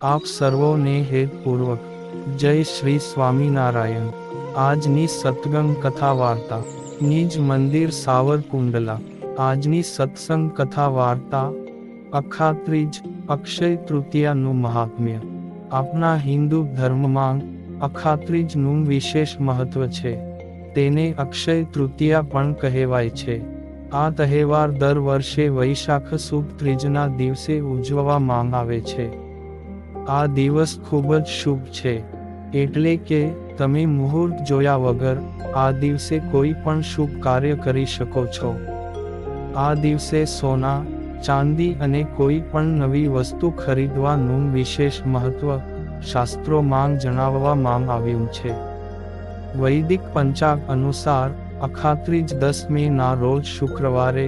આપ સર્વોને હેતપૂર્વક જય શ્રી સ્વામિનારાયણ। આજની સત્સંગ કથા વાર્તા નિજ મંદિર સાવરકુંડલા। આજની સત્સંગ કથા વાર્તા અખાત્રીજ અક્ષય તૃતીયાનું મહાત્મ્ય। આપણા હિન્દુ ધર્મમાં અખાત્રીજનું વિશેષ મહત્વ છે। તેને અક્ષય તૃતીયા પણ કહેવાય છે। આ તહેવાર દર વર્ષે વૈશાખ સુદ ત્રીજના દિવસે ઉજવવામાં આવે છે। આ દિવસ ખૂબ જ શુભ છે, એટલે કે તમે મુહૂર્ત જોયા વગર આ દિવસે કોઈ પણ શુભ કાર્ય કરી શકો છો। આ દિવસે સોના, ચાંદી અને કોઈ પણ નવી વસ્તુ ખરીદવાનું વિશેષ મહત્વ શાસ્ત્રોમાં જણાવવામાં આવ્યું છે। વૈદિક પંચાંગ અનુસાર અખાત્રીજ 10 મેના રોજ શુક્રવારે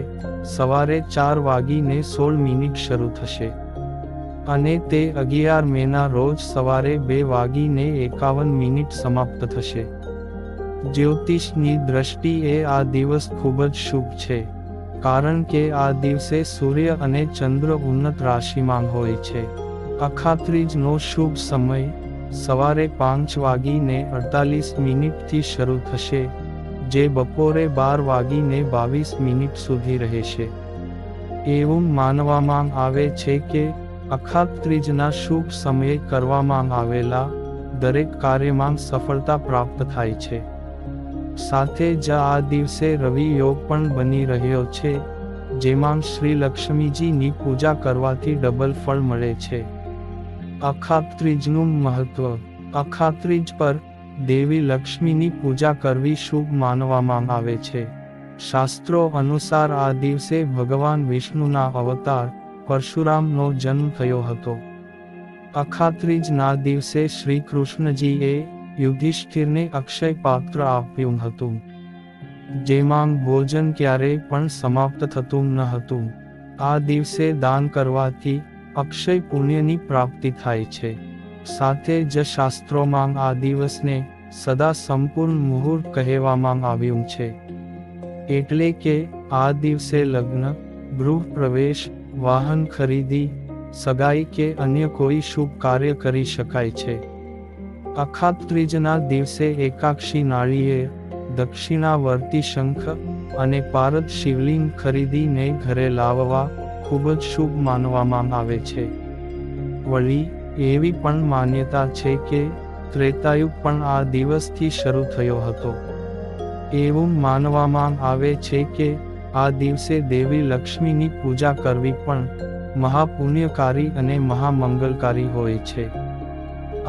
સવારે 4:16 શરૂ થશે અને તે 11 મેના રોજ સવારે 2:51 સમાપ્ત થશે। જ્યોતિષની દ્રષ્ટિએ આ દિવસ ખૂબ જ શુભ છે, કારણ કે આ દિવસે સૂર્ય અને ચંદ્ર ઉન્નત રાશિમાં હોય છે। અખાત્રીજનો શુભ સમય સવારે 5:48 થી શરૂ થશે, જે બપોરે 12:22 સુધી રહેશે। એવું માનવામાં આવે છે કે અખાત્રીજના શુભ સમયે કરવામાં આવેલા દરેક કાર્યમાં સફળતા પ્રાપ્ત થાય છે। સાથે જ આ દિવસે રવિ યોગ પણ બની રહ્યો છે, જેમાં શ્રી લક્ષ્મીજીની પૂજા કરવાથી ડબલ ફળ મળે છે। અખાત્રીજનું મહત્વ। અખાત્રીજ પર દેવી લક્ષ્મીની પૂજા કરવી શુભ માનવામાં આવે છે। શાસ્ત્રો અનુસાર આ દિવસે ભગવાન વિષ્ણુના અવતાર પરશુરામનો જન્મ થયો હતો। અખાત્રીજના દિવસે શ્રી કૃષ્ણજીએ યુધિષ્ઠિરને અક્ષય પાત્ર આપ્યું હતું, જેમાં ભોજન ક્યારેય પણ સમાપ્ત થતું ન હતું। આ દિવસે દાન કરવાથી અક્ષય પુણ્યની પ્રાપ્તિ થાય છે। સાથે જ શાસ્ત્રોમાં આ દિવસને સદા સંપૂર્ણ મુહૂર્ત કહેવામાં આવ્યું છે, એટલે કે આ દિવસે લગ્ન, ગૃહ પ્રવેશ, વાહન ખરીદી, સગાઈ કે અન્ય કોઈ શુભ કાર્ય કરી શકાય છે। અખાત્રીજના દિવસે એકાક્ષી નાળિયેર, દક્ષિણાવર્તી શંખ અને પારદ શિવલિંગ ખરીદીને ઘરે લાવવા ખૂબ જ શુભ માનવામાં આવે છે। વળી એવી પણ માન્યતા છે કે ત્રેતાયુગ પણ આ દિવસથી શરૂ થયો હતો। એવું માનવામાં આવે છે કે આ દિવસે દેવી લક્ષ્મીની પૂજા કરવી પણ મહાપુણ્યકારી અને મહામંગલકારી હોય છે।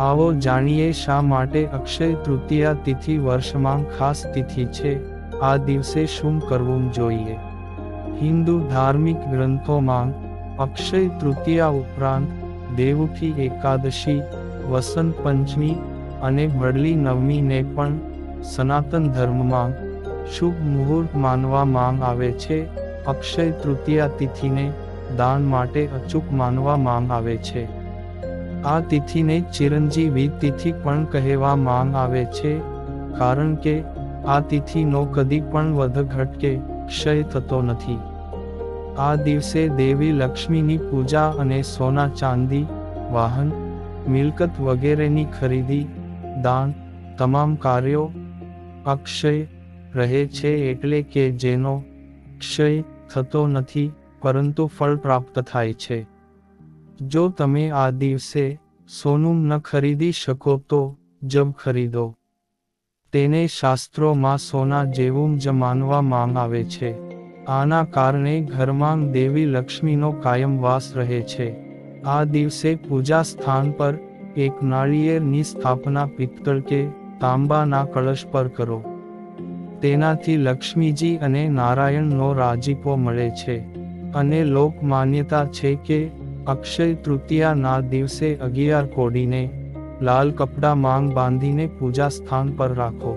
આવો જાણીએ શા માટે અક્ષય તૃતીયા તિથિ વર્ષમાં ખાસ તિથિ છે। આ દિવસે શું કરવું જોઈએ? હિન્દુ ધાર્મિક ગ્રંથોમાં અક્ષય તૃતીયા ઉપરાંત દેવઉઠી એકાદશી, વસંત પંચમી અને બદલી નવમીને પણ સનાતન ધર્મમાં શુભ મુહૂર્ત માનવામાં આવે છે। અક્ષય તૃતીયા તિથિને દાન માટે અચૂક માનવામાં આવે છે। આ તિથિને ચિરંજીવી તિથિ પણ કહેવામાં આવે છે, કારણ કે આ તિથિનો કદી પણ વધઘટ કે ક્ષય થતો નથી। આ દિવસે દેવી લક્ષ્મીની પૂજા અને સોના ચાંદી, વાહન, મિલકત વગેરેની ખરીદી, દાન, તમામ કાર્યો અક્ષય રહે છે, એટલે કે જેનો ક્ષય થતો નથી પરંતુ ફળ પ્રાપ્ત થાય છે। જો તમે આ દિવસે સોનું ન ખરીદી શકો તો જબ ખરીદો। તેને શાસ્ત્રોમાં સોના જેવું જ માનવામાં આવે છે। આના કારણે ઘરમાં દેવી લક્ષ્મીનો કાયમ વાસ રહે છે। આ દિવસે પૂજા સ્થાન પર એક નાળિયેરની સ્થાપના પિત્તળ કે તાંબાના કળશ પર કરો। તેનાથી લક્ષ્મીજી અને નારાયણનો રાજીપો મળે છે। અને લોક માન્યતા છે કે અક્ષય તૃતીયાના દિવસે 11 કોડીને લાલ કપડામાં બાંધીને પૂજા સ્થાન પર રાખો।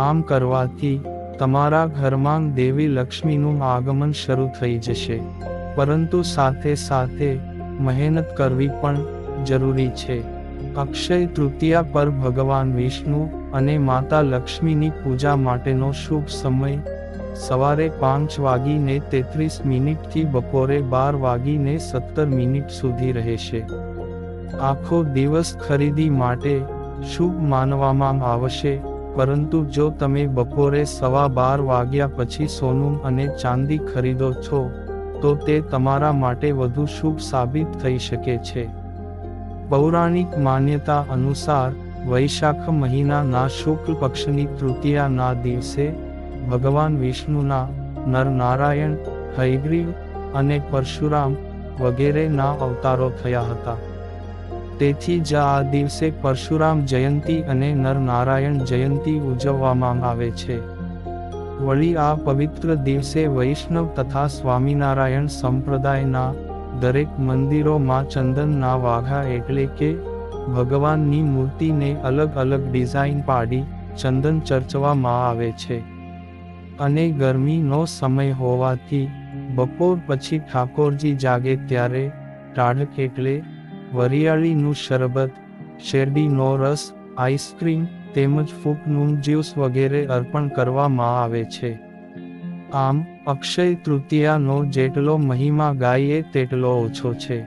આમ કરવાથી તમારા ઘરમાં દેવી લક્ષ્મીનું આગમન શરૂ થઈ જશે। પરંતુ સાથે સાથે મહેનત કરવી પણ જરૂરી છે। અક્ષય તૃતીયા પર ભગવાન વિષ્ણુ અને માતા લક્ષ્મીની પૂજા માટેનો શુભ સમય સવારે 5:33 થી બપોરે 12:17 સુધી રહેશે। આખો દિવસ ખરીદી માટે શુભ માનવામાં આવશે, પરંતુ જો તમે બપોરે 12:15 વાગ્યા પછી સોનું અને ચાંદી ખરીદો છો તો તે તમારા માટે વધુ શુભ સાબિત થઈ શકે છે. પૌરાણિક માન્યતા અનુસાર વૈશાખ મહિનાના શુક્લ પક્ષની તૃતીયાના દિવસે ભગવાન વિષ્ણુના નરનારાયણ, હયગ્રીવ અને પરશુરામ વગેરેના અવતારો થયા હતા. તેથી જ આ દિવસે પરશુરામ જયંતી અને નરનારાયણ જયંતી ઉજવવામાં આવે છે. વળી આ પવિત્ર દિવસે વૈષ્ણવ તથા સ્વામિનારાયણ સંપ્રદાયના દરેક મંદિરોમાં ચંદનના વાઘા એટલે કે ભગવાનની મૂર્તિને અલગ અલગ ડિઝાઇન પાડી ચંદન ચર્ચવામાં આવે છે. અને ગરમીનો સમય હોવાથી બપોર પછી ઠાકોરજી જાગે ત્યારે ટાઢક એટલે વરિયાળીનું શરબત, શેરડીનો રસ, આઈસ્ક્રીમ તેમજ ફૂટનું જ્યુસ વગેરે અર્પણ કરવામાં આવે છે. આમ અક્ષય તૃતીયાનો જેટલો મહિમા ગાઈએ તેટલો ઓછો છે.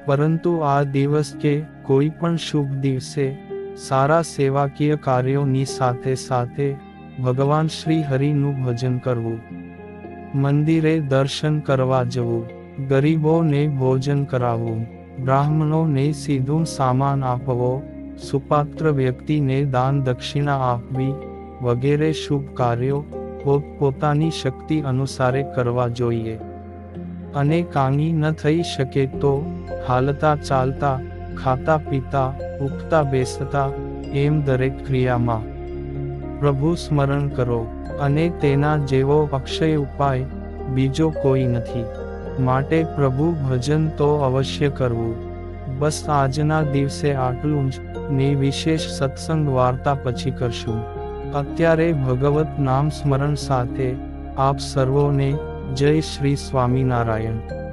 પરંતુ આ દિવસ કે કોઈ પણ શુભ દિવસે સારા સેવાકીય કાર્યોની સાથે સાથે ભગવાન શ્રી હરિનું ભજન કરવું, મંદિરે દર્શન કરવા જવું, ગરીબોને ભોજન કરાવવું, બ્રાહ્મણોને સીધું સામાન આપવો, સુપાત્ર વ્યક્તિને દાન દક્ષિણા આપવી વગેરે શુભ કાર્યો પોતપોતાની શક્તિ અનુસારે કરવા જોઈએ. અને કાંઈ ન થઈ શકે તો હાલતા ચાલતા, ખાતા પીતા, ઉઠતા બેસતા એમ દરેક ક્રિયામાં પ્રભુ સ્મરણ કરો. અને તેના જેવો અક્ષય ઉપાય બીજો કોઈ નથી. માટે પ્રભુ ભજન તો અવશ્ય કરવું. બસ આજના દિવસે આટલું જ, ને વિશેષ સત્સંગ વાર્તા પછી કરશું. અત્યારે ભગવત નામ સ્મરણ સાથે આપ સર્વોને જય શ્રી સ્વામિનારાયણ.